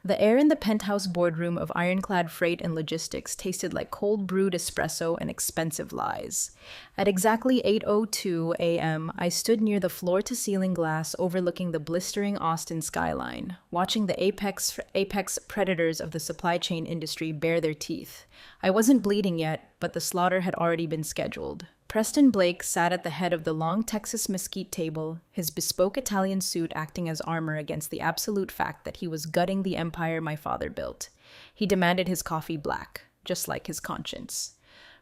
The air in the penthouse boardroom of Ironclad Freight and Logistics tasted like cold brewed espresso and expensive lies. At exactly 8:02 a.m., I stood near the floor-to-ceiling glass overlooking the blistering Austin skyline, watching the apex predators of the supply chain industry bare their teeth. I wasn't bleeding yet, but the slaughter had already been scheduled. Preston Blake sat at the head of the long Texas mesquite table, his bespoke Italian suit acting as armor against the absolute fact that he was gutting the empire my father built. He demanded his coffee black, just like his conscience.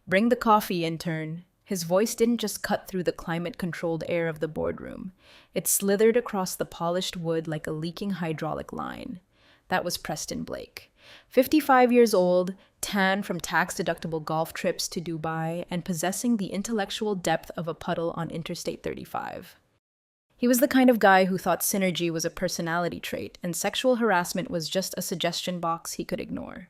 "Bring the coffee, intern." His voice didn't just cut through the climate-controlled air of the boardroom. It slithered across the polished wood like a leaking hydraulic line. That was Preston Blake. 55 years old, tan from tax-deductible golf trips to Dubai, and possessing the intellectual depth of a puddle on Interstate 35. He was the kind of guy who thought synergy was a personality trait and sexual harassment was just a suggestion box he could ignore.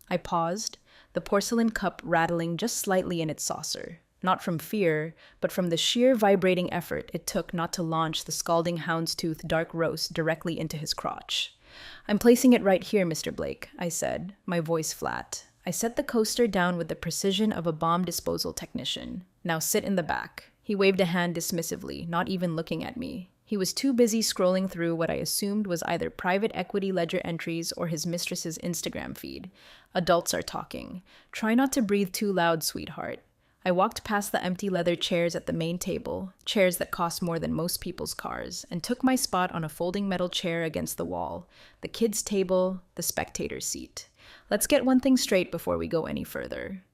I paused, the porcelain cup rattling just slightly in its saucer. Not from fear, but from the sheer vibrating effort it took not to launch the scalding houndstooth dark roast directly into his crotch. "I'm placing it right here, Mr. Blake," I said, my voice flat. I set the coaster down with the precision of a bomb disposal technician. "Now sit in the back." He waved a hand dismissively, not even looking at me. He was too busy scrolling through what I assumed was either private equity ledger entries or his mistress's Instagram feed. Adults are talking. "Try not to breathe too loud, sweetheart." I walked past the empty leather chairs at the main table, chairs that cost more than most people's cars, and took my spot on a folding metal chair against the wall, the kids' table, the spectator's seat. Let's get one thing straight before we go any further.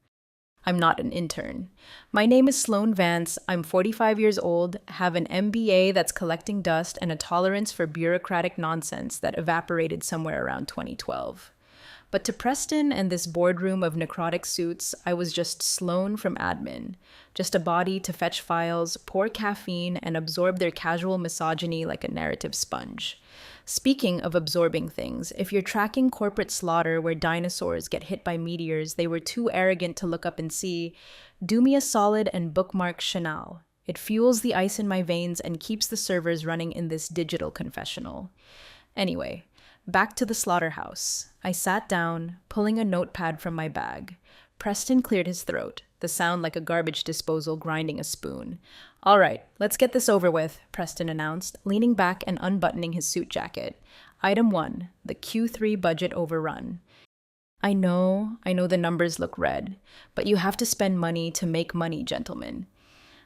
I'm not an intern. My name is Sloan Vance. I'm 45 years old, have an MBA that's collecting dust, and a tolerance for bureaucratic nonsense that evaporated somewhere around 2012. But to Preston and this boardroom of necrotic suits, I was just Sloan from admin. Just a body to fetch files, pour caffeine, and absorb their casual misogyny like a narrative sponge. Speaking of absorbing things, if you're tracking corporate slaughter where dinosaurs get hit by meteors they were too arrogant to look up and see, do me a solid and bookmark Chanel. It fuels the ice in my veins and keeps the servers running in this digital confessional. Anyway, back to the slaughterhouse. I sat down, pulling a notepad from my bag. Preston cleared his throat, the sound like a garbage disposal grinding a spoon. "All right, let's get this over with," Preston announced, leaning back and unbuttoning his suit jacket. Item 1, the Q3 budget overrun. I know the numbers look red, but you have to spend money to make money, gentlemen.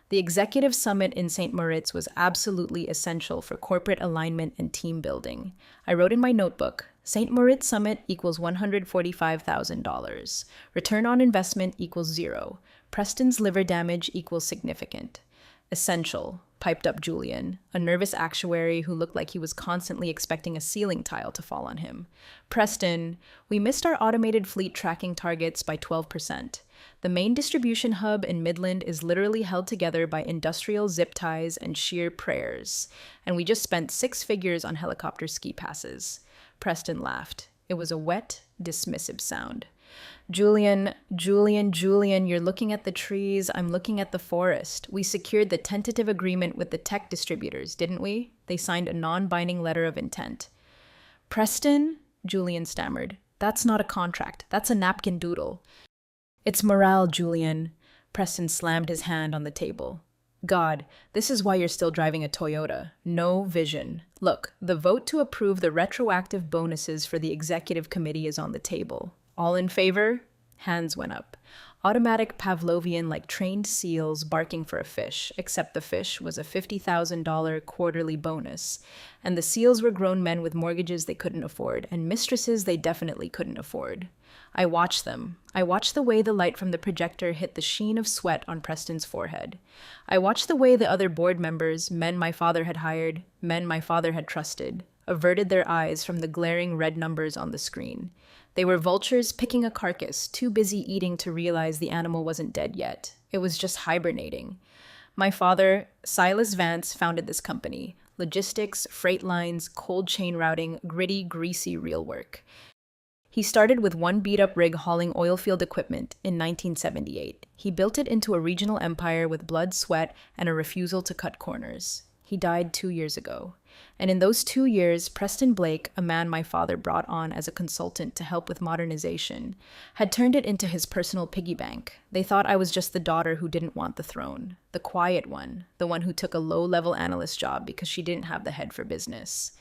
The executive summit in St. Moritz was absolutely essential for corporate alignment and team building. I wrote in my notebook, St. Moritz Summit equals $145,000. Return on investment equals 0. Preston's liver damage equals significant. Essential, piped up Julian, a nervous actuary who looked like he was constantly expecting a ceiling tile to fall on him. "Preston, we missed our automated fleet tracking targets by 12%. The main distribution hub in Midland is literally held together by industrial zip ties and sheer prayers. And we just spent 6 figures on helicopter ski passes." Preston laughed. It was a wet, dismissive sound. Julian, you're looking at the trees, I'm looking at the forest. We secured the tentative agreement with the tech distributors, didn't we? They signed a non-binding letter of intent." "Preston," Julian stammered, "that's not a contract. That's a napkin doodle." "It's morale, Julian." Preston slammed his hand on the table. "God, this is why you're still driving a Toyota. No vision. Look, the vote to approve the retroactive bonuses for the executive committee is on the table. All in favor?" Hands went up. Automatic Pavlovian like trained seals barking for a fish, except the fish was a $50,000 quarterly bonus. And the seals were grown men with mortgages they couldn't afford, and mistresses they definitely couldn't afford. I watched them. I watched the way the light from the projector hit the sheen of sweat on Preston's forehead. I watched the way the other board members, men my father had hired, men my father had trusted, averted their eyes from the glaring red numbers on the screen. They were vultures picking a carcass, too busy eating to realize the animal wasn't dead yet. It was just hibernating. My father, Silas Vance, founded this company. Logistics, freight lines, cold chain routing, gritty, greasy real work. He started with one beat-up rig hauling oilfield equipment in 1978. He built it into a regional empire with blood, sweat, and a refusal to cut corners. He died 2 years ago. And in those 2 years, Preston Blake, a man my father brought on as a consultant to help with modernization, had turned it into his personal piggy bank. They thought I was just the daughter who didn't want the throne, the quiet one, the one who took a low-level analyst job because she didn't have the head for business.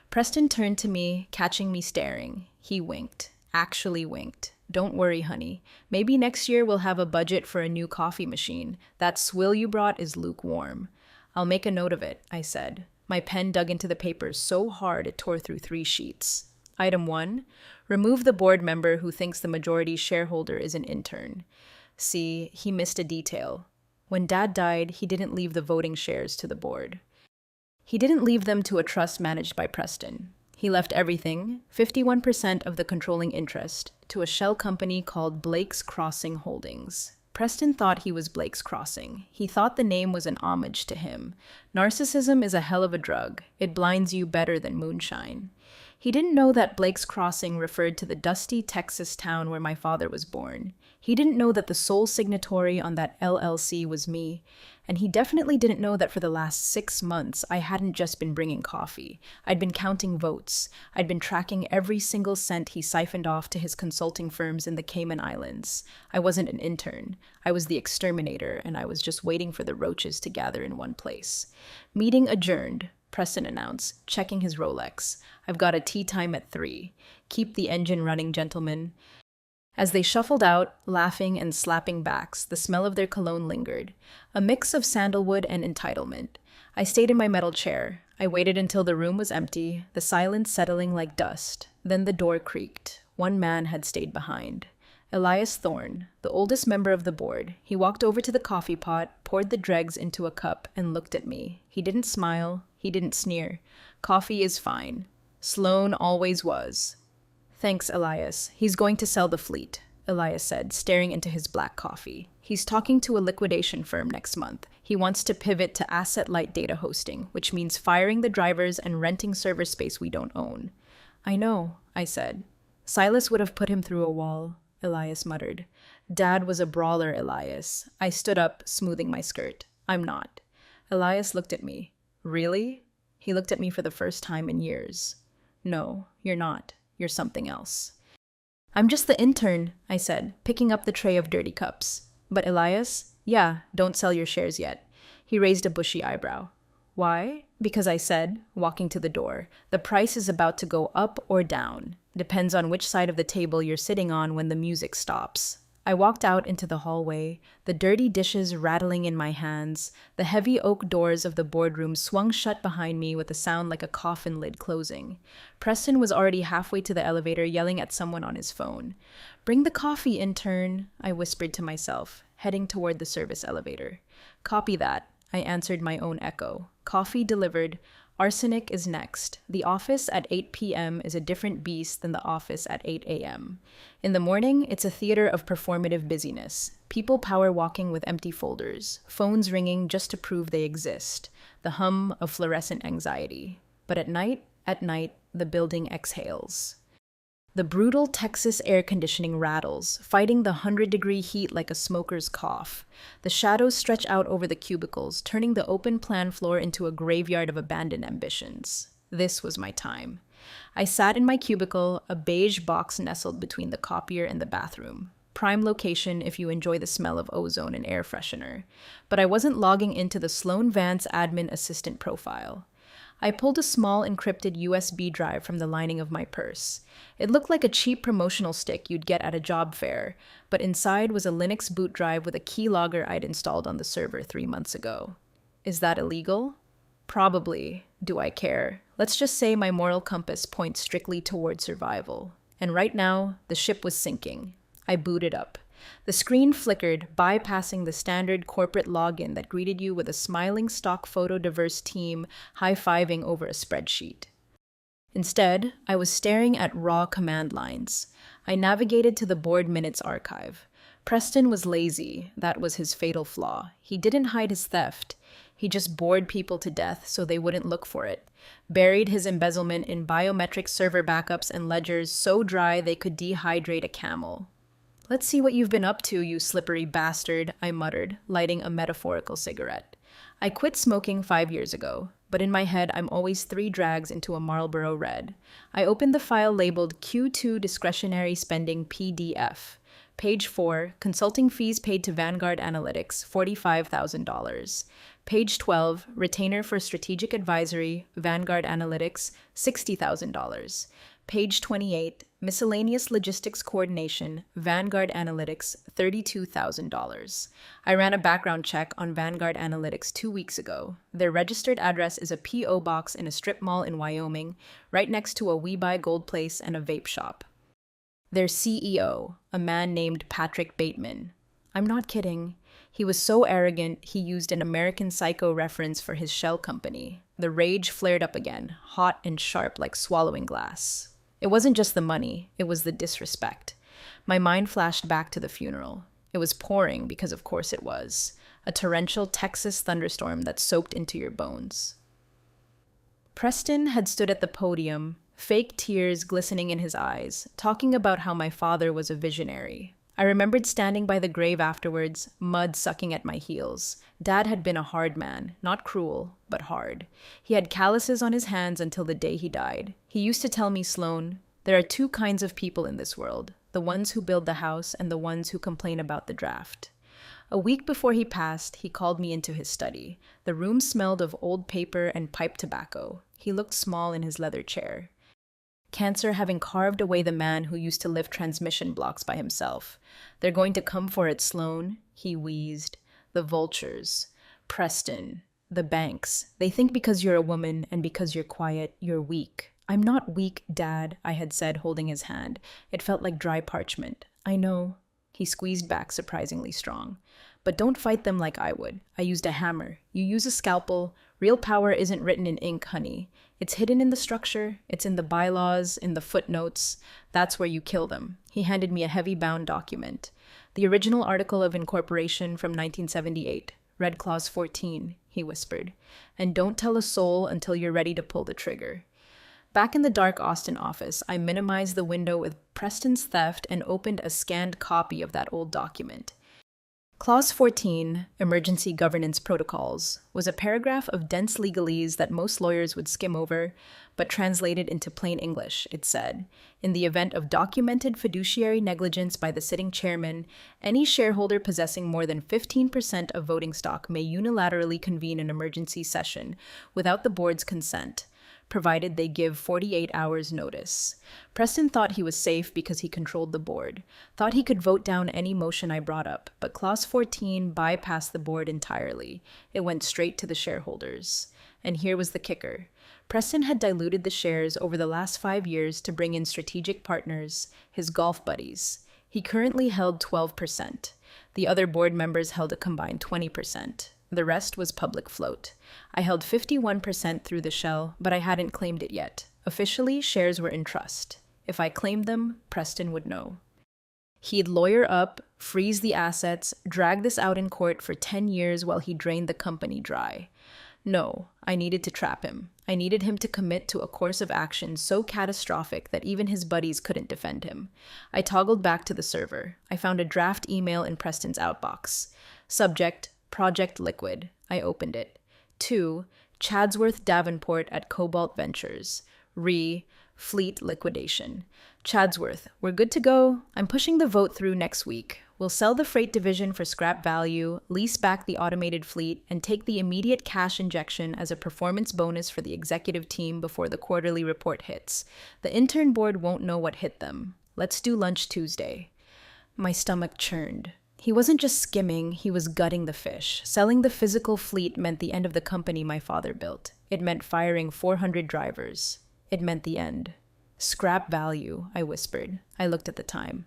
Preston turned to me, catching me staring. He winked. Actually winked. Don't worry, honey. Maybe next year we'll have a budget for a new coffee machine. That swill you brought is lukewarm. I'll make a note of it, I said. My pen dug into the paper so hard it tore through 3 sheets. Item 1. Remove the board member who thinks the majority shareholder is an intern. See, he missed a detail. When Dad died, he didn't leave the voting shares to the board. He didn't leave them to a trust managed by Preston. He left everything, 51% of the controlling interest, to a shell company called Blake's Crossing Holdings. Preston thought he was Blake's Crossing. He thought the name was an homage to him. Narcissism is a hell of a drug. It blinds you better than moonshine. He didn't know that Blake's Crossing referred to the dusty Texas town where my father was born. He didn't know that the sole signatory on that LLC was me. And he definitely didn't know that for the last 6 months, I hadn't just been bringing coffee. I'd been counting votes. I'd been tracking every single cent he siphoned off to his consulting firms in the Cayman Islands. I wasn't an intern. I was the exterminator, and I was just waiting for the roaches to gather in one place. Meeting adjourned, Preston announced, checking his Rolex. I've got a tea time at 3. Keep the engine running, gentlemen. As they shuffled out, laughing and slapping backs, the smell of their cologne lingered, a mix of sandalwood and entitlement. I stayed in my metal chair. I waited until the room was empty, the silence settling like dust. Then the door creaked. One man had stayed behind. Elias Thorne, the oldest member of the board. He walked over to the coffee pot, poured the dregs into a cup, and looked at me. He didn't smile. He didn't sneer. Coffee is fine. Sloan always was. Thanks, Elias. He's going to sell the fleet, Elias said, staring into his black coffee. He's talking to a liquidation firm next month. He wants to pivot to asset-light data hosting, which means firing the drivers and renting server space we don't own. I know, I said. Silas would have put him through a wall, Elias muttered. Dad was a brawler, Elias. I stood up, smoothing my skirt. I'm not. Elias looked at me. Really? He looked at me for the first time in years. No, you're not. You're something else. I'm just the intern, I said, picking up the tray of dirty cups. But Elias? Yeah, don't sell your shares yet. He raised a bushy eyebrow. Why? Because I said, walking to the door, the price is about to go up or down. Depends on which side of the table you're sitting on when the music stops. I walked out into the hallway, the dirty dishes rattling in my hands. The heavy oak doors of the boardroom swung shut behind me with a sound like a coffin lid closing. Preston was already halfway to the elevator, yelling at someone on his phone. Bring the coffee, intern, I whispered to myself, heading toward the service elevator. Copy that, I answered my own echo. Coffee delivered. Arsenic is next. The office at 8 p.m. is a different beast than the office at 8 a.m. In the morning, it's a theater of performative busyness. People power walking with empty folders, phones ringing just to prove they exist, the hum of fluorescent anxiety. But at night, the building exhales. The brutal Texas air conditioning rattles, fighting the 100-degree heat like a smoker's cough. The shadows stretch out over the cubicles, turning the open-plan floor into a graveyard of abandoned ambitions. This was my time. I sat in my cubicle, a beige box nestled between the copier and the bathroom. Prime location if you enjoy the smell of ozone and air freshener. But I wasn't logging into the Sloan Vance admin assistant profile. I pulled a small encrypted USB drive from the lining of my purse. It looked like a cheap promotional stick you'd get at a job fair, but inside was a Linux boot drive with a keylogger I'd installed on the server 3 months ago. Is that illegal? Probably. Do I care? Let's just say my moral compass points strictly toward survival. And right now, the ship was sinking. I booted up. The screen flickered, bypassing the standard corporate login that greeted you with a smiling stock photo diverse team high-fiving over a spreadsheet. Instead, I was staring at raw command lines. I navigated to the board minutes archive. Preston was lazy. That was his fatal flaw. He didn't hide his theft. He just bored people to death so they wouldn't look for it. Buried his embezzlement in biometric server backups and ledgers so dry they could dehydrate a camel. Let's see what you've been up to, you slippery bastard, I muttered, lighting a metaphorical cigarette. I quit smoking 5 years ago. but in my head, I'm always 3 drags into a Marlboro Red. I opened the file labeled Q2 Discretionary Spending PDF. Page 4, Consulting Fees Paid to Vanguard Analytics, $45,000. Page 12, Retainer for Strategic Advisory, Vanguard Analytics, $60,000. Page 28, Miscellaneous Logistics Coordination, Vanguard Analytics, $32,000. I ran a background check on Vanguard Analytics 2 weeks ago. Their registered address is a P.O. box in a strip mall in Wyoming, right next to a We Buy Gold place and a vape shop. Their CEO, a man named Patrick Bateman. I'm not kidding. He was so arrogant, he used an American Psycho reference for his shell company. The rage flared up again, hot and sharp like swallowing glass. It wasn't just the money, it was the disrespect. My mind flashed back to the funeral. It was pouring, because of course it was. A torrential Texas thunderstorm that soaked into your bones. Preston had stood at the podium, fake tears glistening in his eyes, talking about how my father was a visionary. I remembered standing by the grave afterwards, mud sucking at my heels. Dad had been a hard man, not cruel, but hard. He had calluses on his hands until the day he died. He used to tell me, Sloan, there are 2 kinds of people in this world, the ones who build the house and the ones who complain about the draft. A week before he passed, he called me into his study. The room smelled of old paper and pipe tobacco. He looked small in his leather chair. Cancer having carved away the man who used to lift transmission blocks by himself. They're going to come for it, Sloan, he wheezed. The vultures. Preston. The banks. They think because you're a woman and because you're quiet, you're weak. I'm not weak, Dad, I had said, holding his hand. It felt like dry parchment. I know. He squeezed back surprisingly strong. But don't fight them like I would. I used a hammer. You use a scalpel. Real power isn't written in ink, honey. It's hidden in the structure. It's in the bylaws, in the footnotes. That's where you kill them. He handed me a heavy-bound document. The original article of incorporation from 1978. Red Clause 14, he whispered. And don't tell a soul until you're ready to pull the trigger. Back in the dark Austin office, I minimized the window with Preston's theft and opened a scanned copy of that old document. Clause 14, Emergency Governance Protocols, was a paragraph of dense legalese that most lawyers would skim over, but translated into plain English, it said, in the event of documented fiduciary negligence by the sitting chairman, any shareholder possessing more than 15% of voting stock may unilaterally convene an emergency session without the board's consent, provided they give 48 hours notice. Preston thought he was safe because he controlled the board, thought he could vote down any motion I brought up, but Clause 14 bypassed the board entirely. It went straight to the shareholders. And here was the kicker. Preston had diluted the shares over the last 5 years to bring in strategic partners, his golf buddies. He currently held 12%. The other board members held a combined 20%. The rest was public float. I held 51% through the shell, but I hadn't claimed it yet. Officially, shares were in trust. If I claimed them, Preston would know. He'd lawyer up, freeze the assets, drag this out in court for 10 years while he drained the company dry. No, I needed to trap him. I needed him to commit to a course of action so catastrophic that even his buddies couldn't defend him. I toggled back to the server. I found a draft email in Preston's outbox. Subject, Project Liquid. I opened it. 2. Chadsworth Davenport at Cobalt Ventures. Fleet liquidation. Chadsworth, we're good to go. I'm pushing the vote through next week. We'll sell the freight division for scrap value, lease back the automated fleet, and take the immediate cash injection as a performance bonus for the executive team before the quarterly report hits. The intern board won't know what hit them. Let's do lunch Tuesday. My stomach churned. He wasn't just skimming, he was gutting the fish. Selling the physical fleet meant the end of the company my father built. It meant firing 400 drivers. It meant the end. Scrap value, I whispered. I looked at the time.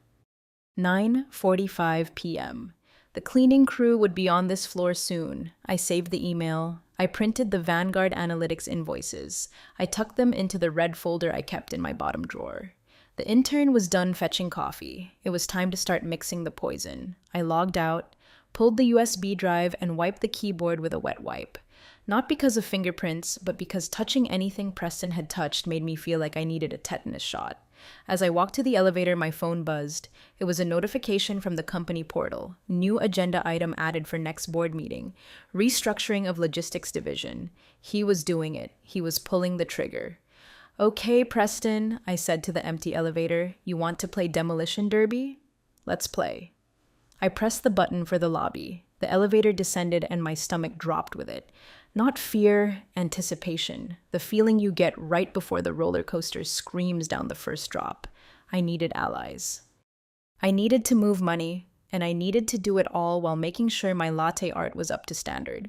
9:45 p.m. The cleaning crew would be on this floor soon. I saved the email. I printed the Vanguard Analytics invoices. I tucked them into the red folder I kept in my bottom drawer. The intern was done fetching coffee. It was time to start mixing the poison. I logged out, pulled the USB drive, and wiped the keyboard with a wet wipe. Not because of fingerprints, but because touching anything Preston had touched made me feel like I needed a tetanus shot. As I walked to the elevator, my phone buzzed. It was a notification from the company portal. New agenda item added for next board meeting. Restructuring of logistics division. He was doing it. He was pulling the trigger. Okay, Preston, I said to the empty elevator. You want to play demolition derby? Let's play. I pressed the button for the lobby. The elevator descended and my stomach dropped with it. Not fear, anticipation, the feeling you get right before the roller coaster screams down the first drop. I needed allies. I needed to move money, and I needed to do it all while making sure my latte art was up to standard.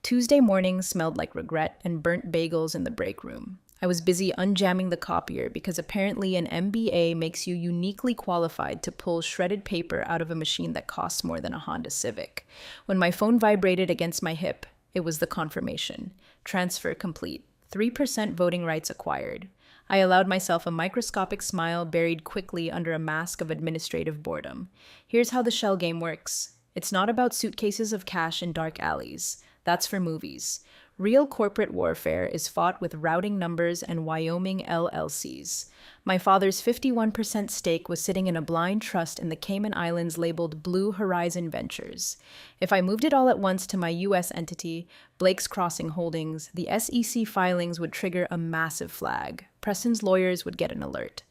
Tuesday morning smelled like regret and burnt bagels in the break room. I was busy unjamming the copier because apparently an MBA makes you uniquely qualified to pull shredded paper out of a machine that costs more than a Honda Civic. When my phone vibrated against my hip, it was the confirmation. Transfer complete. 3% voting rights acquired. I allowed myself a microscopic smile buried quickly under a mask of administrative boredom. Here's how the shell game works. It's not about suitcases of cash in dark alleys. That's for movies. Real corporate warfare is fought with routing numbers and Wyoming LLCs. My father's 51% stake was sitting in a blind trust in the Cayman Islands labeled Blue Horizon Ventures. If I moved it all at once to my U.S. entity, Blake's Crossing Holdings, the SEC filings would trigger a massive flag. Preston's lawyers would get an alert.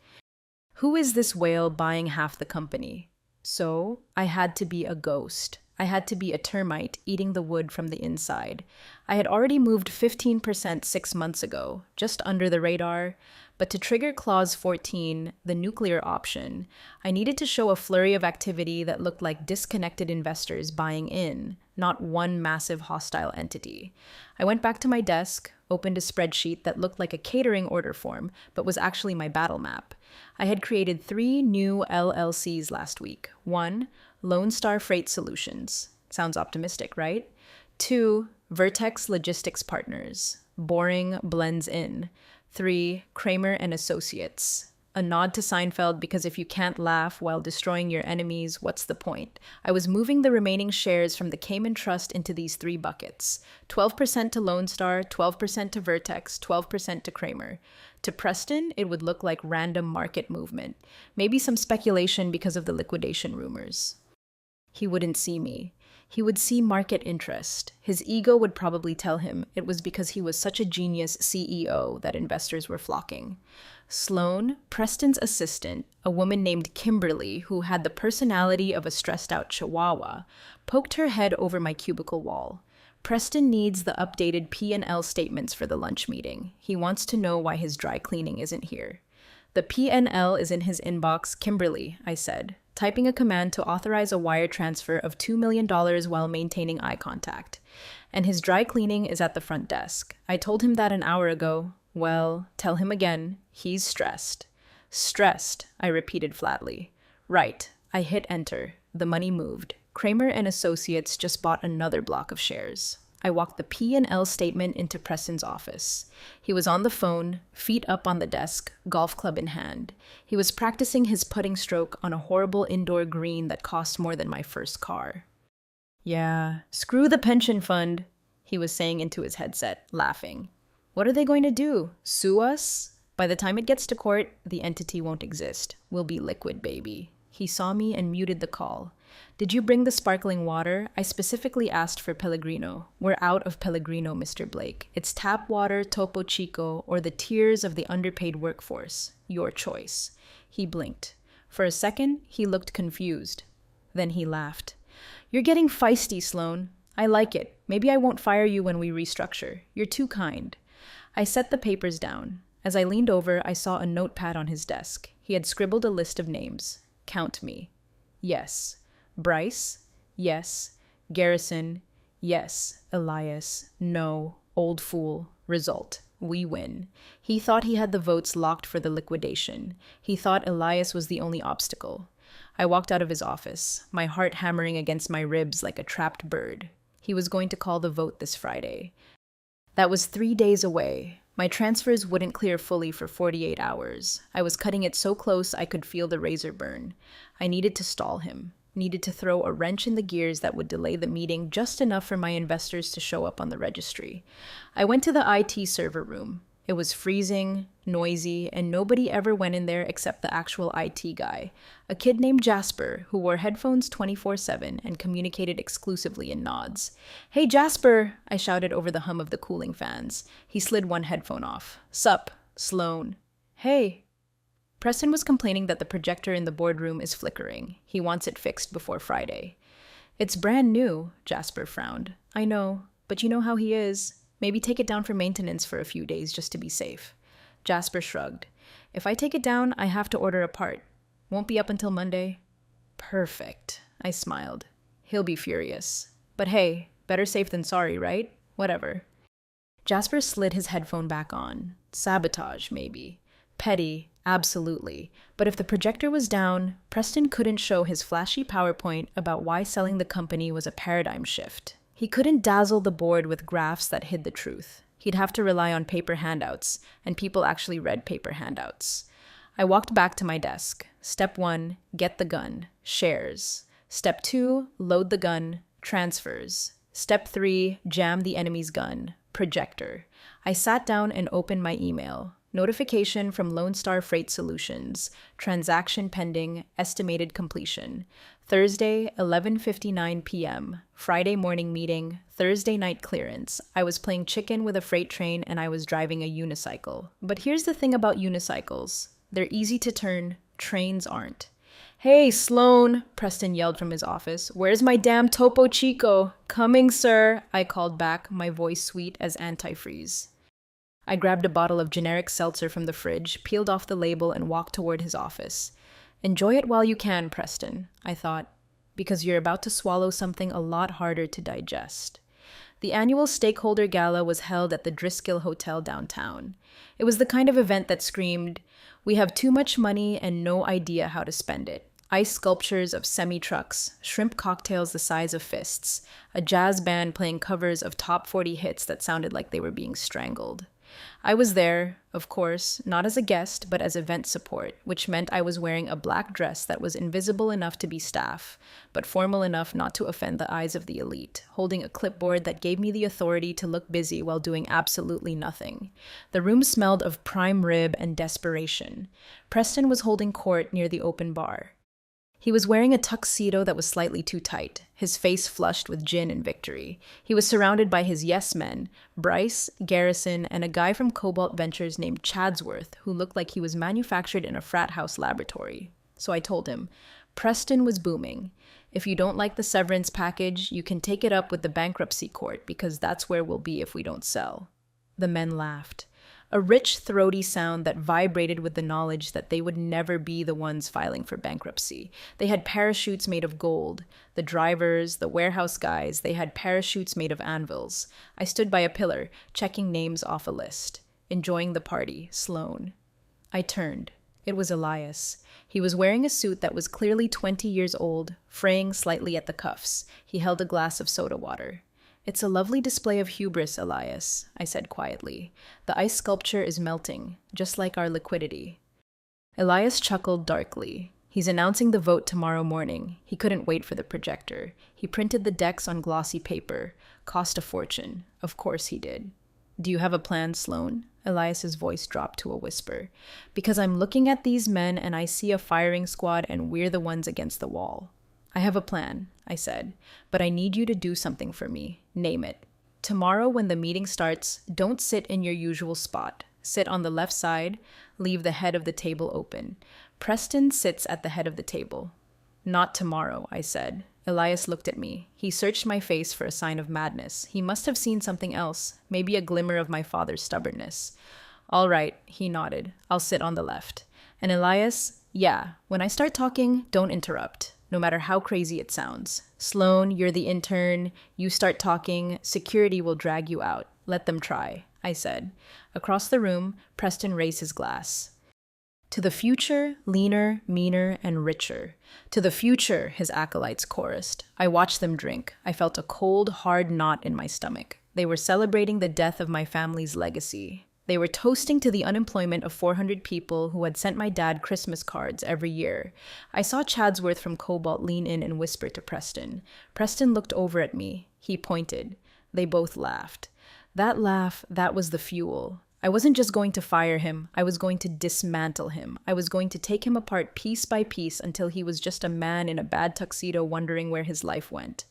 Who is this whale buying half the company? So, I had to be a ghost. I had to be a termite eating the wood from the inside. I had already moved 15% 6 months ago, just under the radar. But to trigger Clause 14, the nuclear option, I needed to show a flurry of activity that looked like disconnected investors buying in, not one massive hostile entity. I went back to my desk, opened a spreadsheet that looked like a catering order form, but was actually my battle map. I had created 3 new LLCs last week. 1, Lone Star Freight Solutions. Sounds optimistic, right? 2, Vertex Logistics Partners. Boring blends in. 3, Kramer and Associates. A nod to Seinfeld because if you can't laugh while destroying your enemies, what's the point? I was moving the remaining shares from the Cayman Trust into these 3 buckets. 12% to Lone Star, 12% to Vertex, 12% to Kramer. To Preston, it would look like random market movement. Maybe some speculation because of the liquidation rumors. He wouldn't see me. He would see market interest. His ego would probably tell him it was because he was such a genius CEO that investors were flocking. Sloan, Preston's assistant, a woman named Kimberly who had the personality of a stressed-out chihuahua, poked her head over my cubicle wall. Preston needs the updated P&L statements for the lunch meeting. He wants to know why his dry cleaning isn't here. The P&L is in his inbox, Kimberly, I said, typing a command to authorize a wire transfer of $2 million while maintaining eye contact. And his dry cleaning is at the front desk. I told him that an hour ago. Well, tell him again. He's stressed. Stressed, I repeated flatly. Right. I hit enter. The money moved. Kramer and Associates just bought another block of shares. I walked the P&L statement into Preston's office. He was on the phone, feet up on the desk, golf club in hand. He was practicing his putting stroke on a horrible indoor green that cost more than my first car. Yeah, screw the pension fund, he was saying into his headset, laughing. What are they going to do? Sue us? By the time it gets to court, the entity won't exist. We'll be liquid, baby. He saw me and muted the call. Did you bring the sparkling water? I specifically asked for Pellegrino. We're out of Pellegrino, Mr. Blake. It's tap water, Topo Chico, or the tears of the underpaid workforce. Your choice. He blinked. For a second, he looked confused. Then he laughed. You're getting feisty, Sloan. I like it. Maybe I won't fire you when we restructure. You're too kind. I set the papers down. As I leaned over, I saw a notepad on his desk. He had scribbled a list of names. Count me. Yes. Bryce? Yes. Garrison? Yes. Elias? No. Old fool. Result. We win. He thought he had the votes locked for the liquidation. He thought Elias was the only obstacle. I walked out of his office, my heart hammering against my ribs like a trapped bird. He was going to call the vote this Friday. That was 3 days away. My transfers wouldn't clear fully for 48 hours. I was cutting it so close I could feel the razor burn. I needed to stall him. Needed to throw a wrench in the gears that would delay the meeting just enough for my investors to show up on the registry. I went to the IT server room. It was freezing, noisy, and nobody ever went in there except the actual IT guy, a kid named Jasper who wore headphones 24/7 and communicated exclusively in nods. "Hey Jasper," I shouted over the hum of the cooling fans. He slid one headphone off. "Sup, Sloan." "Hey." Preston was complaining that the projector in the boardroom is flickering. He wants it fixed before Friday. "It's brand new," Jasper frowned. "I know, but you know how he is. Maybe take it down for maintenance for a few days just to be safe." Jasper shrugged. "If I take it down, I have to order a part. Won't be up until Monday." "Perfect," I smiled. "He'll be furious. But hey, better safe than sorry, right? Whatever." Jasper slid his headphone back on. Sabotage, maybe. Petty, absolutely. But if the projector was down, Preston couldn't show his flashy PowerPoint about why selling the company was a paradigm shift. He couldn't dazzle the board with graphs that hid the truth. He'd have to rely on paper handouts, and people actually read paper handouts. I walked back to my desk. Step 1, get the gun, shares. Step 2, load the gun, transfers. Step 3, jam the enemy's gun, projector. I sat down and opened my email. Notification from Lone Star Freight Solutions. Transaction pending. Estimated completion. Thursday, 11:59 p.m. Friday morning meeting. Thursday night clearance. I was playing chicken with a freight train and I was driving a unicycle. But here's the thing about unicycles. They're easy to turn. Trains aren't. "Hey, Sloan," Preston yelled from his office. "Where's my damn Topo Chico?" "Coming, sir," I called back, my voice sweet as antifreeze. I grabbed a bottle of generic seltzer from the fridge, peeled off the label, and walked toward his office. "Enjoy it while you can, Preston," I thought, because you're about to swallow something a lot harder to digest. The annual stakeholder gala was held at the Driscoll Hotel downtown. It was the kind of event that screamed, "We have too much money and no idea how to spend it." Ice sculptures of semi-trucks, shrimp cocktails the size of fists, a jazz band playing covers of top 40 hits that sounded like they were being strangled. I was there, of course, not as a guest, but as event support, which meant I was wearing a black dress that was invisible enough to be staff, but formal enough not to offend the eyes of the elite, holding a clipboard that gave me the authority to look busy while doing absolutely nothing. The room smelled of prime rib and desperation. Preston was holding court near the open bar. He was wearing a tuxedo that was slightly too tight, his face flushed with gin and victory. He was surrounded by his yes men, Bryce, Garrison, and a guy from Cobalt Ventures named Chadsworth, who looked like he was manufactured in a frat house laboratory. So I told him, Preston was booming. If you don't like the severance package, you can take it up with the bankruptcy court because that's where we'll be if we don't sell. The men laughed. A rich, throaty sound that vibrated with the knowledge that they would never be the ones filing for bankruptcy. They had parachutes made of gold. The drivers, the warehouse guys, they had parachutes made of anvils. I stood by a pillar, checking names off a list. Enjoying the party, Sloan. I turned. It was Elias. He was wearing a suit that was clearly 20 years old, fraying slightly at the cuffs. He held a glass of soda water. "It's a lovely display of hubris, Elias," I said quietly. "The ice sculpture is melting, just like our liquidity." Elias chuckled darkly. "He's announcing the vote tomorrow morning. He couldn't wait for the projector. He printed the decks on glossy paper. Cost a fortune. Of course he did." "Do you have a plan, Sloan?" Elias's voice dropped to a whisper. "Because I'm looking at these men and I see a firing squad and we're the ones against the wall." "I have a plan," I said, "but I need you to do something for me. Name it. Tomorrow when the meeting starts, don't sit in your usual spot. Sit on the left side. Leave the head of the table open. Preston sits at the head of the table." "Not tomorrow," I said. Elias looked at me. He searched my face for a sign of madness. He must have seen something else, maybe a glimmer of my father's stubbornness. "All right," he nodded. "I'll sit on the left." And Elias, "Yeah, when I start talking, don't interrupt. No matter how crazy it sounds. Sloan, you're the intern. You start talking, security will drag you out. Let them try," I said. Across the room, Preston raised his glass. "To the future, leaner, meaner, and richer. To the future," his acolytes chorused. I watched them drink. I felt a cold, hard knot in my stomach. They were celebrating the death of my family's legacy. They were toasting to the unemployment of 400 people who had sent my dad Christmas cards every year. I saw Chadsworth from Cobalt lean in and whisper to Preston. Preston looked over at me. He pointed. They both laughed. That laugh, that was the fuel. I wasn't just going to fire him, I was going to dismantle him. I was going to take him apart piece by piece until he was just a man in a bad tuxedo wondering where his life went.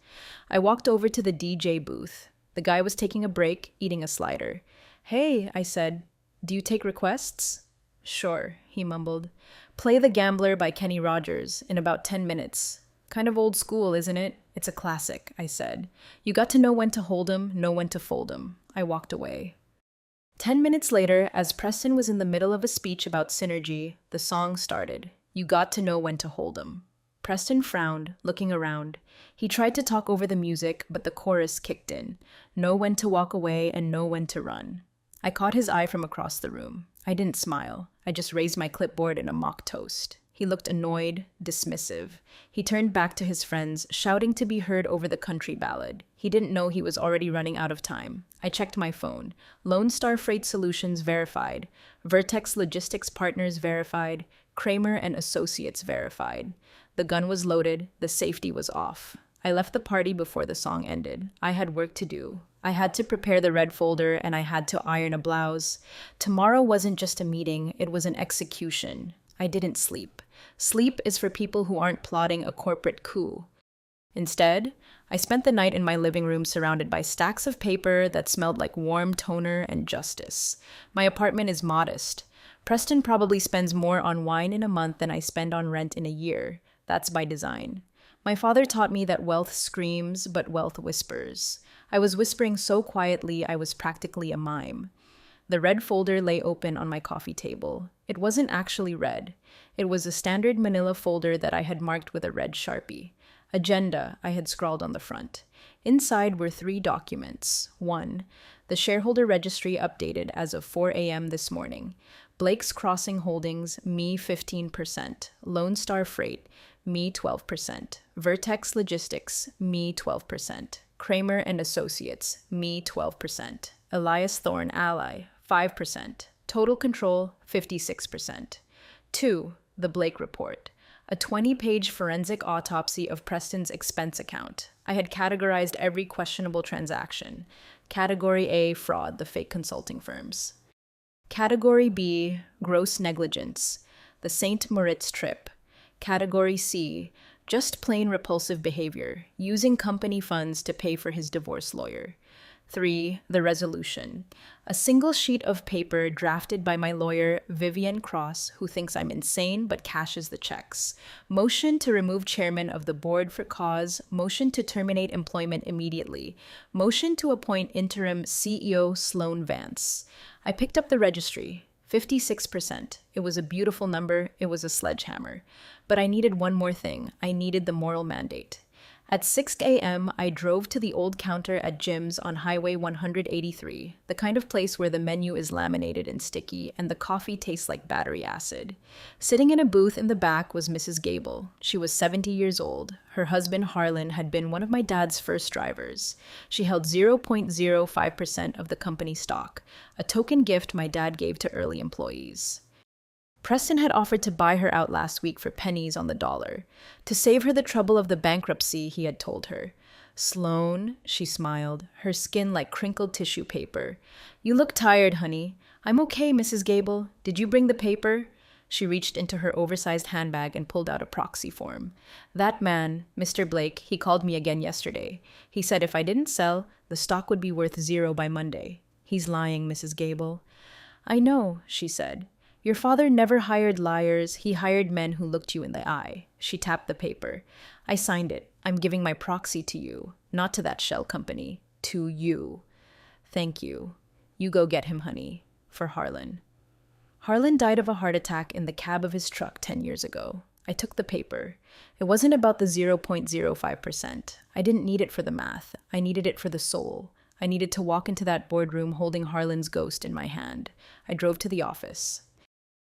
I walked over to the DJ booth. The guy was taking a break, eating a slider. "Hey," I said, "do you take requests?" "Sure," he mumbled. "Play The Gambler by Kenny Rogers in about 10 minutes. Kind of old school, isn't it? It's a classic," I said. "You got to know when to hold 'em, know when to fold 'em." I walked away. 10 minutes later, as Preston was in the middle of a speech about synergy, the song started. You got to know when to hold 'em. Preston frowned, looking around. He tried to talk over the music, but the chorus kicked in. Know when to walk away and know when to run. I caught his eye from across the room. I didn't smile. I just raised my clipboard in a mock toast. He looked annoyed, dismissive. He turned back to his friends, shouting to be heard over the country ballad. He didn't know he was already running out of time. I checked my phone. Lone Star Freight Solutions verified. Vertex Logistics Partners verified. Kramer and Associates verified. The gun was loaded. The safety was off. I left the party before the song ended. I had work to do. I had to prepare the red folder and I had to iron a blouse. Tomorrow wasn't just a meeting, it was an execution. I didn't sleep. Sleep is for people who aren't plotting a corporate coup. Instead, I spent the night in my living room surrounded by stacks of paper that smelled like warm toner and justice. My apartment is modest. Preston probably spends more on wine in a month than I spend on rent in a year. That's by design. My father taught me that wealth screams, but wealth whispers. I was whispering so quietly I was practically a mime. The red folder lay open on my coffee table. It wasn't actually red. It was a standard manila folder that I had marked with a red Sharpie. Agenda, I had scrawled on the front. Inside were 3 documents. 1. The shareholder registry updated as of 4 a.m. this morning. Blake's Crossing Holdings, me 15%. Lone Star Freight, me 12%. Vertex Logistics, me 12%. Kramer and Associates, me 12%. Elias Thorne Ally, 5%. Total control, 56%. 2. The Blake Report. A 20-page forensic autopsy of Preston's expense account. I had categorized every questionable transaction. Category A, fraud, the fake consulting firms. Category B, gross negligence, the St. Moritz trip. Category C, just plain repulsive behavior, using company funds to pay for his divorce lawyer. 3. The resolution. A single sheet of paper drafted by my lawyer, Vivian Cross, who thinks I'm insane but cashes the checks. Motion to remove chairman of the board for cause. Motion to terminate employment immediately. Motion to appoint interim CEO Sloan Vance. I picked up the registry. 56%. It was a beautiful number. It was a sledgehammer. But I needed one more thing. I needed the moral mandate. At 6 a.m., I drove to the old counter at Jim's on Highway 183, the kind of place where the menu is laminated and sticky and the coffee tastes like battery acid. Sitting in a booth in the back was Mrs. Gable. She was 70 years old. Her husband, Harlan, had been one of my dad's first drivers. She held 0.05% of the company stock, a token gift my dad gave to early employees. Preston had offered to buy her out last week for pennies on the dollar. To save her the trouble of the bankruptcy, he had told her. "Sloan," she smiled, her skin like crinkled tissue paper. "You look tired, honey." "I'm okay, Mrs. Gable. Did you bring the paper?" She reached into her oversized handbag and pulled out a proxy form. "That man, Mr. Blake, he called me again yesterday. He said if I didn't sell, the stock would be worth 0 by Monday." "He's lying, Mrs. Gable." "I know," she said. "Your father never hired liars. He hired men who looked you in the eye." She tapped the paper. "I signed it. I'm giving my proxy to you. Not to that shell company. To you." "Thank you. You go get him, honey." For Harlan. Harlan died of a heart attack in the cab of his truck 10 years ago. I took the paper. It wasn't about the 0.05%. I didn't need it for the math. I needed it for the soul. I needed to walk into that boardroom holding Harlan's ghost in my hand. I drove to the office.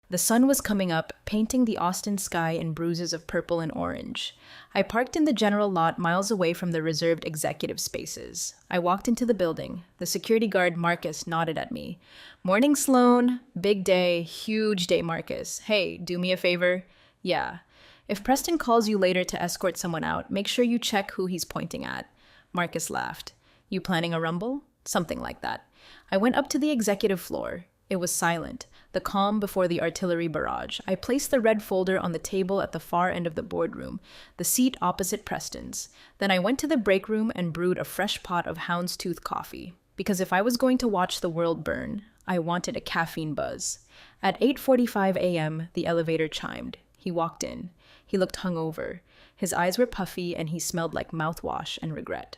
The sun was coming up, painting the Austin sky in bruises of purple and orange. I parked in the general lot miles away from the reserved executive spaces. I walked into the building. The security guard, Marcus, nodded at me. "Morning, Sloan." "Big day, huge day, Marcus. Hey, do me a favor?" "Yeah." "If Preston calls you later to escort someone out, make sure you check who he's pointing at." Marcus laughed. "You planning a rumble?" "Something like that." I went up to the executive floor. It was silent, the calm before the artillery barrage. I placed the red folder on the table at the far end of the boardroom, the seat opposite Preston's. Then I went to the break room and brewed a fresh pot of houndstooth coffee. Because if I was going to watch the world burn, I wanted a caffeine buzz. At 8:45 a.m., the elevator chimed. He walked in. He looked hungover. His eyes were puffy and he smelled like mouthwash and regret.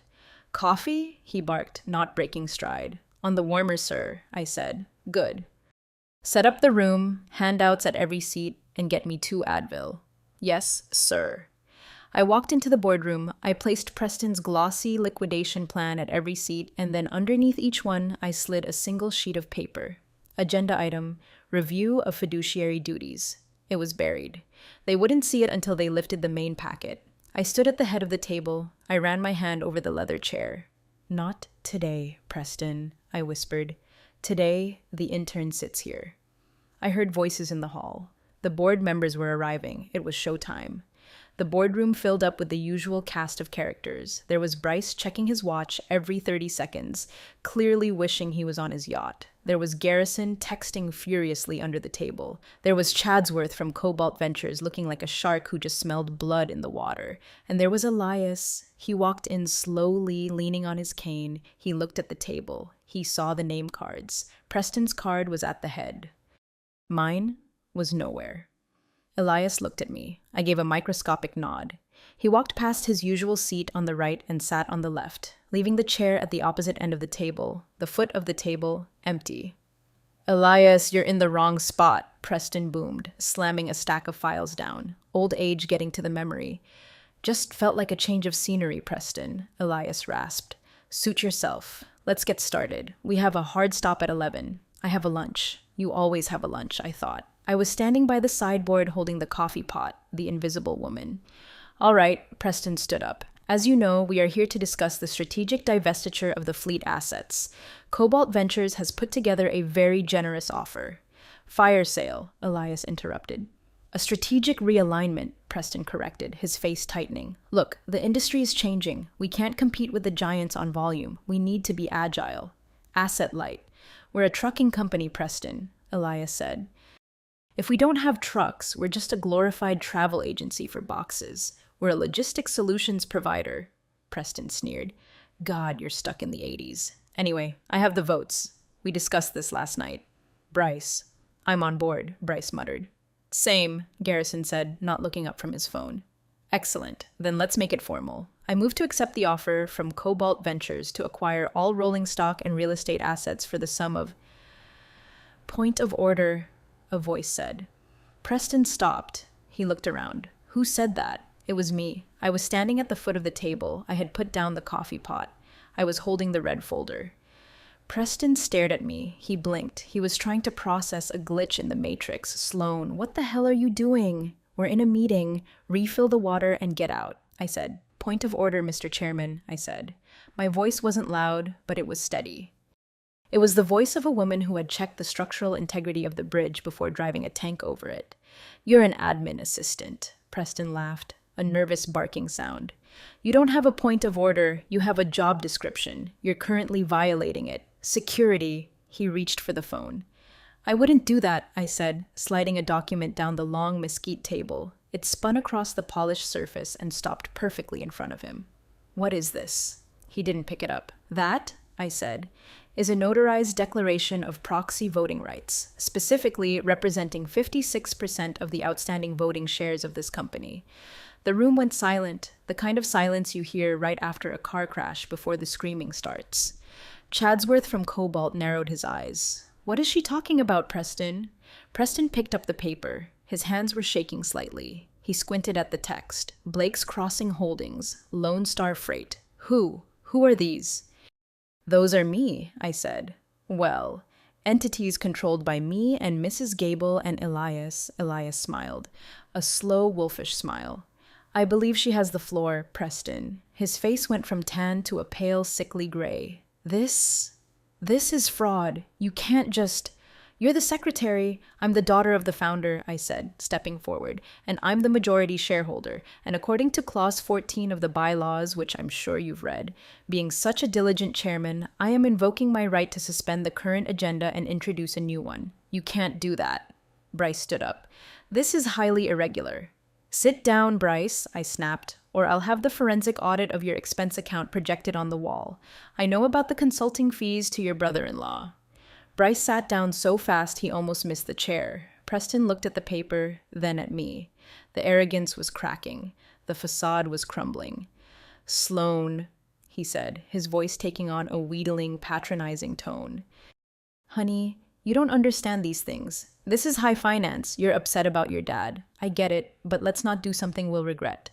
"Coffee?" he barked, not breaking stride. "On the warmer, sir," I said. "Good. Set up the room, handouts at every seat, and get me 2 Advil." "Yes, sir." I walked into the boardroom. I placed Preston's glossy liquidation plan at every seat, and then underneath each one, I slid a single sheet of paper. Agenda item, review of fiduciary duties. It was buried. They wouldn't see it until they lifted the main packet. I stood at the head of the table. I ran my hand over the leather chair. "Not today, Preston," I whispered. "Today, the intern sits here." I heard voices in the hall. The board members were arriving. It was showtime. The boardroom filled up with the usual cast of characters. There was Bryce checking his watch every 30 seconds, clearly wishing he was on his yacht. There was Garrison texting furiously under the table. There was Chadsworth from Cobalt Ventures looking like a shark who just smelled blood in the water. And there was Elias. He walked in slowly, leaning on his cane. He looked at the table. He saw the name cards. Preston's card was at the head. Mine was nowhere. Elias looked at me. I gave a microscopic nod. He walked past his usual seat on the right and sat on the left, leaving the chair at the opposite end of the table, the foot of the table, empty. "Elias, you're in the wrong spot," Preston boomed, slamming a stack of files down. Old age getting to the memory. "Just felt like a change of scenery, Preston," Elias rasped. "Suit yourself. Let's get started. We have a hard stop at 11. I have a lunch. You always have a lunch, I thought. I was standing by the sideboard holding the coffee pot, the invisible woman. "All right," Preston stood up. "As you know, we are here to discuss the strategic divestiture of the fleet assets. Cobalt Ventures has put together a very generous offer." "Fire sale," Elias interrupted. "A strategic realignment," Preston corrected, his face tightening. "Look, the industry is changing. We can't compete with the giants on volume. We need to be agile. Asset light. We're a trucking company, Preston," Elias said. "If we don't have trucks, we're just a glorified travel agency for boxes. We're a logistics solutions provider," Preston sneered. "God, you're stuck in the 80s. Anyway, I have the votes. We discussed this last night." "Bryce." "I'm on board," Bryce muttered. "Same," Garrison said, not looking up from his phone. "Excellent. Then let's make it formal. I move to accept the offer from Cobalt Ventures to acquire all rolling stock and real estate assets for the sum of—" "Point of order," a voice said. Preston stopped. He looked around. Who said that? It was me. I was standing at the foot of the table. I had put down the coffee pot. I was holding the red folder. Preston stared at me. He blinked. He was trying to process a glitch in the matrix. "Sloan, what the hell are you doing? We're in a meeting. Refill the water and get out," I said. "Point of order, Mr. Chairman," I said. My voice wasn't loud, but it was steady. It was the voice of a woman who had checked the structural integrity of the bridge before driving a tank over it. "You're an admin assistant," Preston laughed, a nervous barking sound. "You don't have a point of order, you have a job description. You're currently violating it. Security." He reached for the phone. "I wouldn't do that," I said, sliding a document down the long mesquite table. It spun across the polished surface and stopped perfectly in front of him. "What is this?" He didn't pick it up. "That," I said, "is a notarized declaration of proxy voting rights, specifically representing 56% of the outstanding voting shares of this company." The room went silent, the kind of silence you hear right after a car crash before the screaming starts. Chadsworth from Cobalt narrowed his eyes. "What is she talking about, Preston?" Preston picked up the paper. His hands were shaking slightly. He squinted at the text. "Blake's Crossing Holdings, Lone Star Freight. Who? Who are these?" "Those are me," I said. "Well, entities controlled by me and Mrs. Gable and Elias," Elias smiled. A slow, wolfish smile. "I believe she has the floor, Preston." His face went from tan to a pale, sickly gray. This is fraud. You can't just... You're the secretary. I'm the daughter of the founder, I said, stepping forward, and I'm the majority shareholder. And according to Clause 14 of the bylaws, which I'm sure you've read, being such a diligent chairman, I am invoking my right to suspend the current agenda and introduce a new one. You can't do that. Bryce stood up. This is highly irregular. Sit down, Bryce, I snapped, or I'll have the forensic audit of your expense account projected on the wall. I know about the consulting fees to your brother-in-law. Bryce sat down so fast he almost missed the chair. Preston looked at the paper, then at me. The arrogance was cracking. The facade was crumbling. Sloan, he said, his voice taking on a wheedling, patronizing tone. Honey, you don't understand these things. This is high finance. You're upset about your dad. I get it, but let's not do something we'll regret.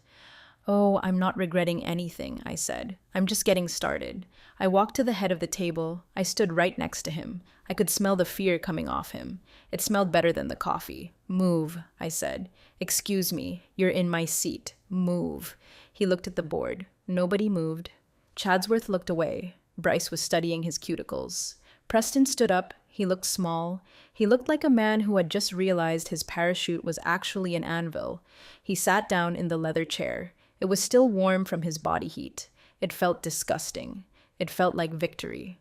Oh, I'm not regretting anything, I said. I'm just getting started. I walked to the head of the table. I stood right next to him. I could smell the fear coming off him. It smelled better than the coffee. Move, I said. Excuse me, you're in my seat. Move. He looked at the board. Nobody moved. Chadsworth looked away. Bryce was studying his cuticles. Preston stood up. He looked small. He looked like a man who had just realized his parachute was actually an anvil. He sat down in the leather chair. It was still warm from his body heat. It felt disgusting. It felt like victory.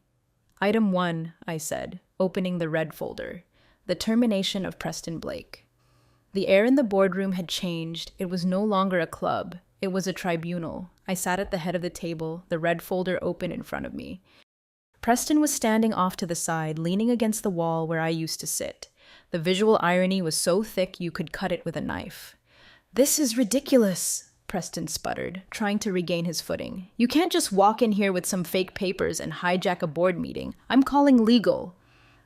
Item 1, I said, opening the red folder. The termination of Preston Blake. The air in the boardroom had changed. It was no longer a club. It was a tribunal. I sat at the head of the table, the red folder open in front of me. Preston was standing off to the side, leaning against the wall where I used to sit. The visual irony was so thick you could cut it with a knife. This is ridiculous, Preston sputtered, trying to regain his footing. You can't just walk in here with some fake papers and hijack a board meeting. I'm calling legal.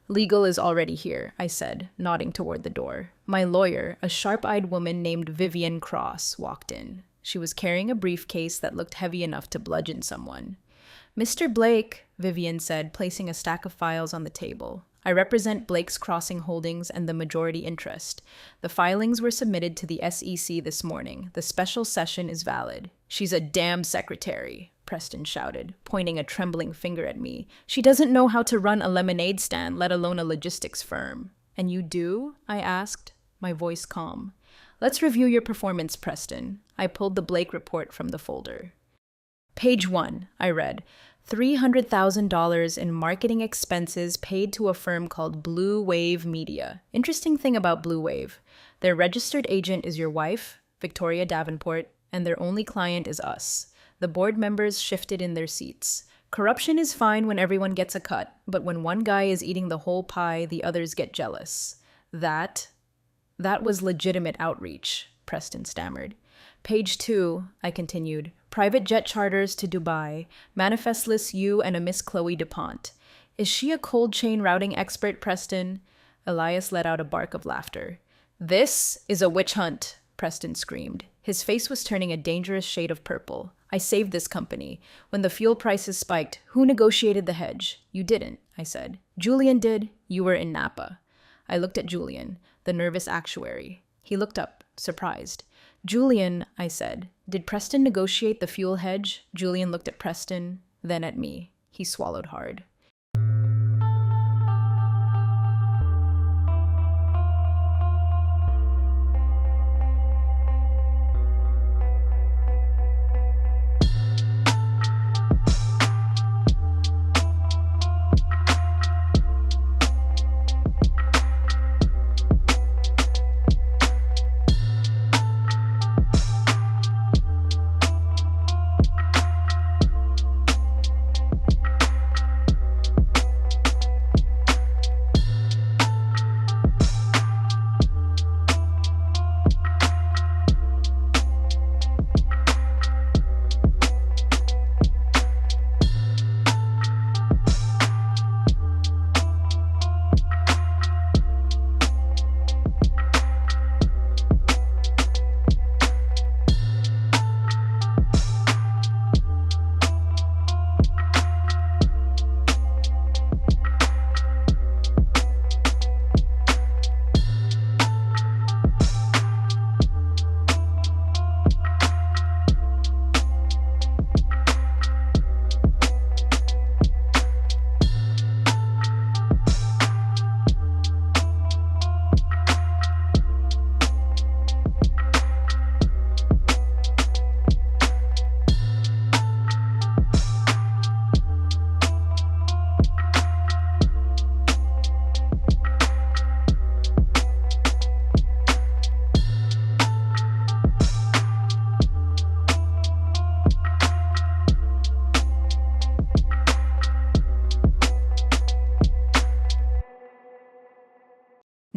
Legal is already here, I said, nodding toward the door. My lawyer, a sharp-eyed woman named Vivian Cross, walked in. She was carrying a briefcase that looked heavy enough to bludgeon someone. Mr. Blake, Vivian said, placing a stack of files on the table. I represent Blake's Crossing Holdings and the majority interest. The filings were submitted to the SEC this morning. The special session is valid. She's a damn secretary, Preston shouted, pointing a trembling finger at me. She doesn't know how to run a lemonade stand, let alone a logistics firm. And you do? I asked, my voice calm. Let's review your performance, Preston. I pulled the Blake report from the folder. Page 1, I read. $300,000 in marketing expenses paid to a firm called Blue Wave Media. Interesting thing about Blue Wave. Their registered agent is your wife, Victoria Davenport, and their only client is us. The board members shifted in their seats. Corruption is fine when everyone gets a cut, but when one guy is eating the whole pie, the others get jealous. That was legitimate outreach, Preston stammered. Page 2, I continued. Private jet charters to Dubai. Manifest lists you and a Miss Chloe DuPont. Is she a cold chain routing expert, Preston? Elias let out a bark of laughter. This is a witch hunt, Preston screamed. His face was turning a dangerous shade of purple. I saved this company. When the fuel prices spiked, who negotiated the hedge? You didn't, I said. Julian did. You were in Napa. I looked at Julian, the nervous actuary. He looked up, surprised. Julian, I said, did Preston negotiate the fuel hedge? Julian looked at Preston, then at me. He swallowed hard.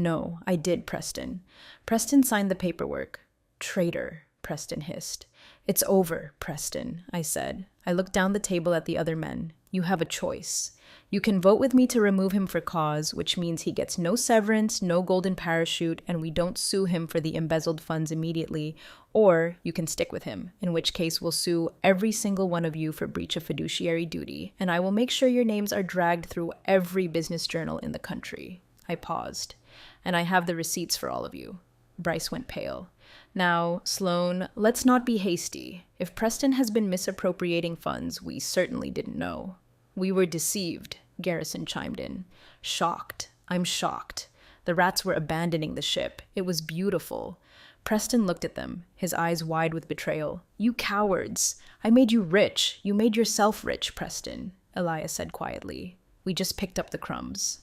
No, I did, Preston. Preston signed the paperwork. Traitor, Preston hissed. It's over, Preston, I said. I looked down the table at the other men. You have a choice. You can vote with me to remove him for cause, which means he gets no severance, no golden parachute, and we don't sue him for the embezzled funds immediately, or you can stick with him, in which case we'll sue every single one of you for breach of fiduciary duty, and I will make sure your names are dragged through every business journal in the country. I paused. And I have the receipts for all of you. Bryce went pale. Now, Sloan, let's not be hasty. If Preston has been misappropriating funds, we certainly didn't know. We were deceived, Garrison chimed in. Shocked. I'm shocked. The rats were abandoning the ship. It was beautiful. Preston looked at them, his eyes wide with betrayal. You cowards. I made you rich. You made yourself rich, Preston, Elias said quietly. We just picked up the crumbs.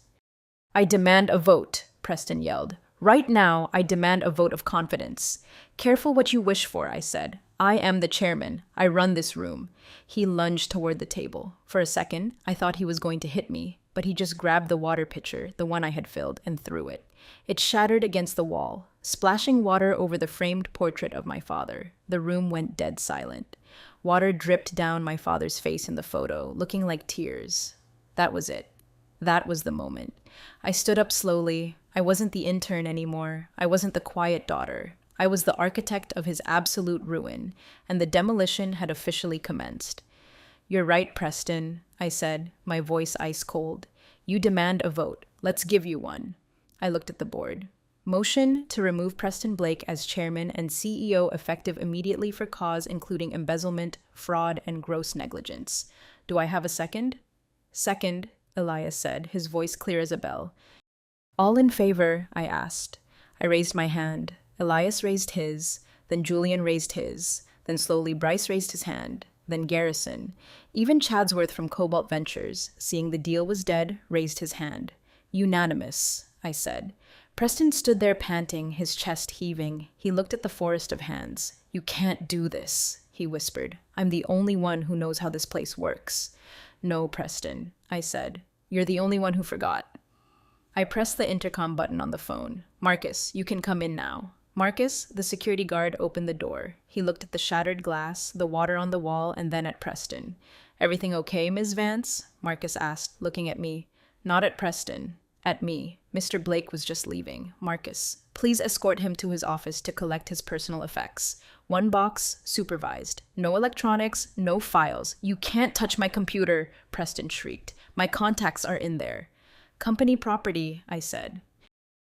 I demand a vote, Preston yelled. Right now, I demand a vote of confidence. Careful what you wish for, I said. I am the chairman. I run this room. He lunged toward the table. For a second, I thought he was going to hit me, but he just grabbed the water pitcher, the one I had filled, and threw it. It shattered against the wall, splashing water over the framed portrait of my father. The room went dead silent. Water dripped down my father's face in the photo, looking like tears. That was it. That was the moment. I stood up slowly. I wasn't the intern anymore. I wasn't the quiet daughter. I was the architect of his absolute ruin, and the demolition had officially commenced. You're right, Preston, I said, my voice ice cold. You demand a vote. Let's give you one. I looked at the board. Motion to remove Preston Blake as chairman and CEO effective immediately for cause including embezzlement, fraud, and gross negligence. Do I have a second? Second, Elias said, his voice clear as a bell. All in favor, I asked. I raised my hand. Elias raised his, then Julian raised his, then slowly Bryce raised his hand, then Garrison. Even Chadsworth from Cobalt Ventures, seeing the deal was dead, raised his hand. Unanimous, I said. Preston stood there panting, his chest heaving. He looked at the forest of hands. You can't do this, he whispered. I'm the only one who knows how this place works. No, Preston, I said. You're the only one who forgot. I pressed the intercom button on the phone. Marcus, you can come in now. Marcus, the security guard, opened the door. He looked at the shattered glass, the water on the wall, and then at Preston. Everything okay, Ms. Vance? Marcus asked, looking at me. Not at Preston. At me. Mr. Blake was just leaving. Marcus, please escort him to his office to collect his personal effects. One box, supervised. No electronics, no files. You can't touch my computer, Preston shrieked. My contacts are in there. Company property, I said.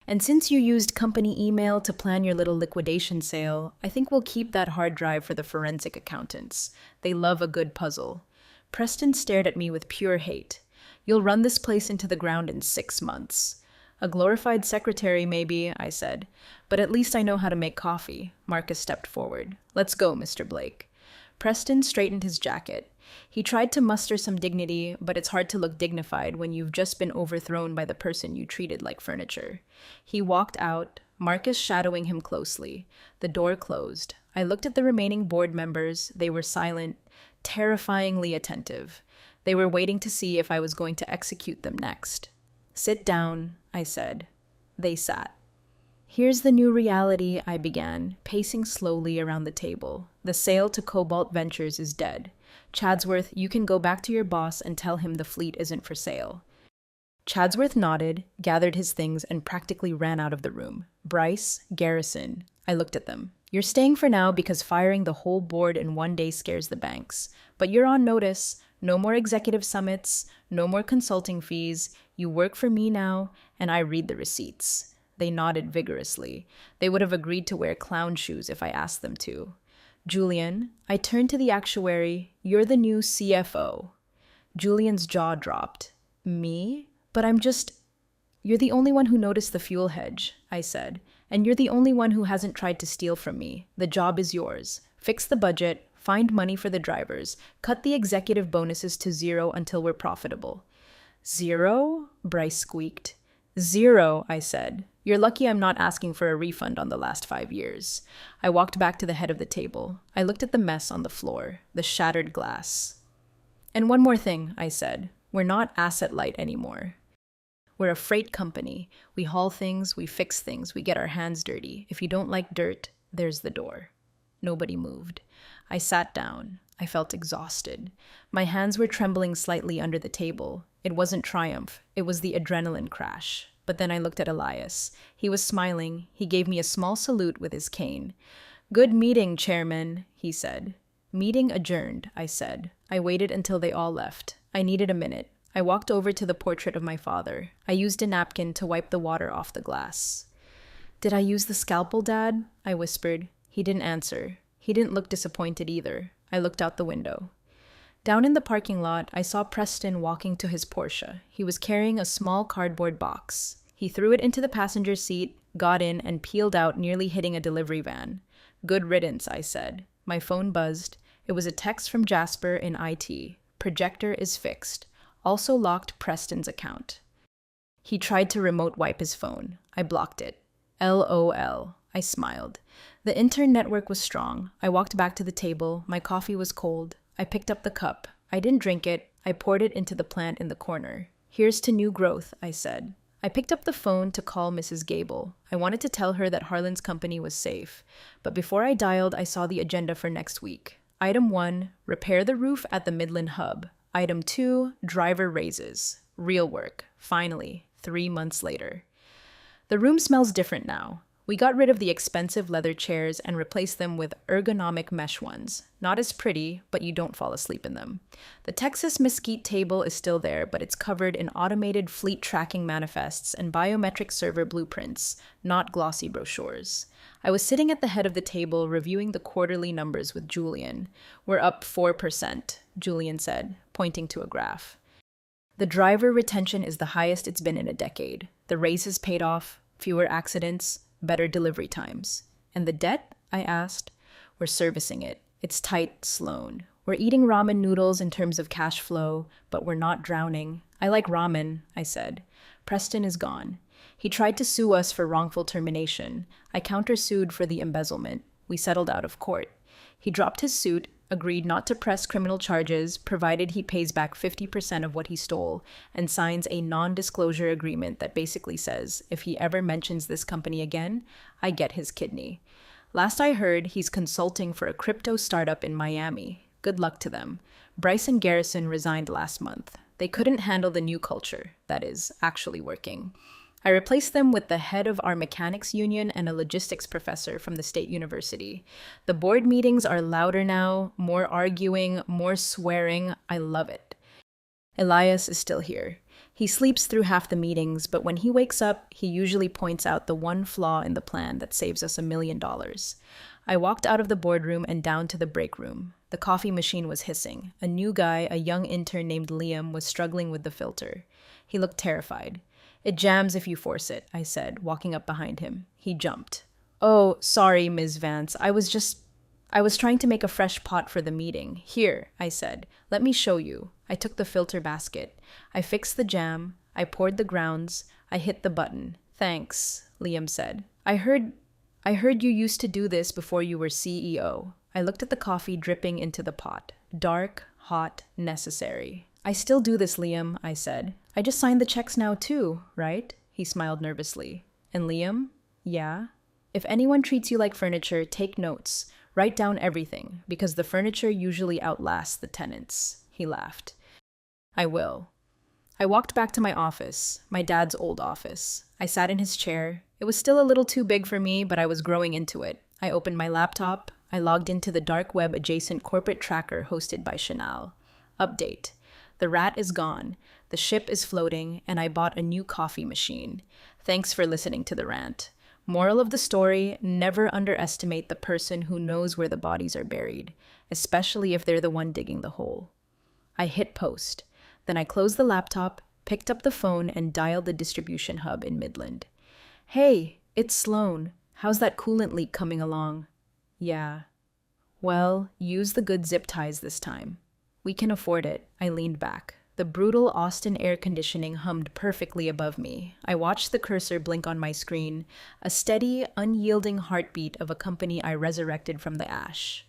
And since you used company email to plan your little liquidation sale, I think we'll keep that hard drive for the forensic accountants. They love a good puzzle. Preston stared at me with pure hate. You'll run this place into the ground in 6 months. A glorified secretary, maybe, I said. But at least I know how to make coffee. Marcus stepped forward. Let's go, Mr. Blake. Preston straightened his jacket. He tried to muster some dignity, but it's hard to look dignified when you've just been overthrown by the person you treated like furniture. He walked out, Marcus shadowing him closely. The door closed. I looked at the remaining board members. They were silent, terrifyingly attentive. They were waiting to see if I was going to execute them next. Sit down, I said. They sat. Here's the new reality, I began, pacing slowly around the table. The sale to Cobalt Ventures is dead. Chadsworth, you can go back to your boss and tell him the fleet isn't for sale. Chadsworth nodded, gathered his things, and practically ran out of the room. Bryce, Garrison. I looked at them. You're staying for now because firing the whole board in one day scares the banks. But you're on notice. No more executive summits, no more consulting fees. You work for me now, and I read the receipts. They nodded vigorously. They would have agreed to wear clown shoes if I asked them to. Julian, I turned to the actuary. You're the new CFO. Julian's jaw dropped. Me? But You're the only one who noticed the fuel hedge, I said. And you're the only one who hasn't tried to steal from me. The job is yours. Fix the budget. Find money for the drivers. Cut the executive bonuses to 0 until we're profitable. 0? Bryce squeaked. 0, I said. You're lucky I'm not asking for a refund on the last 5 years. I walked back to the head of the table. I looked at the mess on the floor, the shattered glass. And one more thing, I said. We're not asset light anymore. We're a freight company. We haul things, we fix things, we get our hands dirty. If you don't like dirt, there's the door. Nobody moved. I sat down. I felt exhausted. My hands were trembling slightly under the table. It wasn't triumph, it was the adrenaline crash. But then I looked at Elias. He was smiling. He gave me a small salute with his cane. "Good meeting, Chairman," he said. "Meeting adjourned," I said. I waited until they all left. I needed a minute. I walked over to the portrait of my father. I used a napkin to wipe the water off the glass. "Did I use the scalpel, Dad?" I whispered. He didn't answer. He didn't look disappointed either. I looked out the window. Down in the parking lot, I saw Preston walking to his Porsche. He was carrying a small cardboard box. He threw it into the passenger seat, got in, and peeled out, nearly hitting a delivery van. "Good riddance," I said. My phone buzzed. It was a text from Jasper in IT. "Projector is fixed. Also locked Preston's account." He tried to remote wipe his phone. I blocked it. LOL. I smiled. The intern network was strong. I walked back to the table. My coffee was cold. I picked up the cup. I didn't drink it. I poured it into the plant in the corner. "Here's to new growth," I said. I picked up the phone to call Mrs. Gable. I wanted to tell her that Harlan's company was safe. But before I dialed, I saw the agenda for next week. Item 1, repair the roof at the Midland Hub. Item 2, driver raises. Real work. Finally, 3 months later. The room smells different now. We got rid of the expensive leather chairs and replaced them with ergonomic mesh ones. Not as pretty, but you don't fall asleep in them. The Texas Mesquite table is still there, but it's covered in automated fleet tracking manifests and biometric server blueprints, not glossy brochures. I was sitting at the head of the table reviewing the quarterly numbers with Julian. "We're up 4%, Julian said, pointing to a graph. "The driver retention is the highest it's been in a decade. The raises paid off, fewer accidents, better delivery times. And the debt?" I asked. "We're servicing it. It's tight, Sloan. We're eating ramen noodles in terms of cash flow, but we're not drowning. I like ramen," I said. "Preston is gone. He tried to sue us for wrongful termination. I countersued for the embezzlement. We settled out of court. He dropped his suit, agreed not to press criminal charges, provided he pays back 50% of what he stole, and signs a non-disclosure agreement that basically says, if he ever mentions this company again, I get his kidney. Last I heard, he's consulting for a crypto startup in Miami. Good luck to them. Bryce and Garrison resigned last month. They couldn't handle the new culture, that is, actually working. I replaced them with the head of our mechanics union and a logistics professor from the state university. The board meetings are louder now, more arguing, more swearing. I love it. Elias is still here. He sleeps through half the meetings, but when he wakes up, he usually points out the one flaw in the plan that saves us $1 million. I walked out of the boardroom and down to the break room. The coffee machine was hissing. A new guy, a young intern named Liam, was struggling with the filter. He looked terrified. "It jams if you force it," I said, walking up behind him. He jumped. "Oh, sorry, Ms. Vance. I was trying to make a fresh pot for the meeting. Here," I said. "Let me show you." I took the filter basket. I fixed the jam. I poured the grounds. I hit the button. "Thanks," Liam said. I heard you used to do this before you were CEO." I looked at the coffee dripping into the pot. Dark, hot, necessary. "I still do this, Liam," I said. "I just signed the checks now too, right?" He smiled nervously. "And Liam?" "Yeah?" "If anyone treats you like furniture, take notes. Write down everything, because the furniture usually outlasts the tenants." He laughed. "I will." I walked back to my office, my dad's old office. I sat in his chair. It was still a little too big for me, but I was growing into it. I opened my laptop. I logged into the dark web adjacent corporate tracker hosted by Chanel. Update. The rat is gone. The ship is floating, and I bought a new coffee machine. Thanks for listening to the rant. Moral of the story, never underestimate the person who knows where the bodies are buried, especially if they're the one digging the hole. I hit post. Then I closed the laptop, picked up the phone, and dialed the distribution hub in Midland. "Hey, it's Sloan. How's that coolant leak coming along?" "Yeah." "Well, use the good zip ties this time." "We can afford it." I leaned back. The brutal Austin air conditioning hummed perfectly above me. I watched the cursor blink on my screen, a steady, unyielding heartbeat of a company I resurrected from the ash.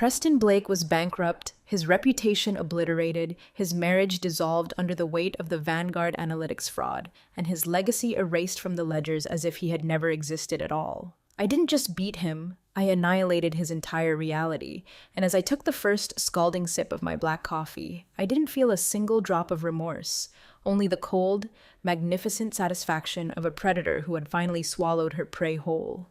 Preston Blake was bankrupt, his reputation obliterated, his marriage dissolved under the weight of the Vanguard Analytics fraud, and his legacy erased from the ledgers as if he had never existed at all. I didn't just beat him, I annihilated his entire reality, and as I took the first scalding sip of my black coffee, I didn't feel a single drop of remorse, only the cold, magnificent satisfaction of a predator who had finally swallowed her prey whole.